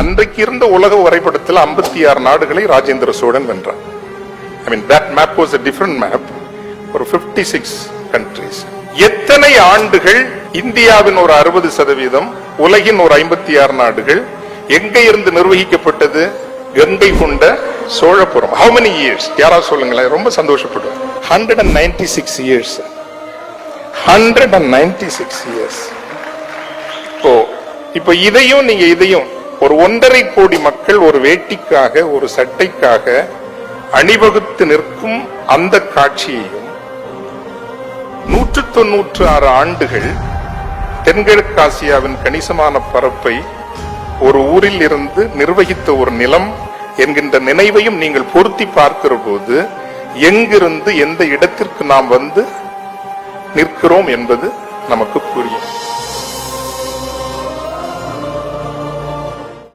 அன்றைக்கு இருந்த உலக வரைபடத்தில் 56 நாடுகளை ராஜேந்திர சோழன் வென்றார். I mean that map was a different map for 56 countries. எத்தனை ஆண்டுகள் இந்தியாவின் ஒரு 60%, உலகின் ஒரு 56 நாடுகள் எங்க இருந்து நிர்வகிக்கப்பட்டது? கங்கை கொண்ட சோழபுரம். How many years? யாரா சொல்லுங்களேன், ரொம்ப சந்தோஷப்படுவேன். 196 years. 196 years. இப்போ இதையும் ஒரு 1.5 கோடி மக்கள் ஒரு வேட்டிக்காக ஒரு சட்டைக்காக அணிவகுத்து நிற்கும் அந்த காட்சியையும் 196 ஆண்டுகள் தென்கிழக்காசியாவின் கணிசமான பரப்பை ஒரு ஊரில் இருந்து நிர்வகித்த ஒரு நிலம் என்கின்ற நினைவையும் நீங்கள் பொருத்தி பார்க்கிற போது எங்கிருந்து எந்த இடத்திற்கு நாம் வந்து நிற்கிறோம் என்பது நமக்கு புரியும்.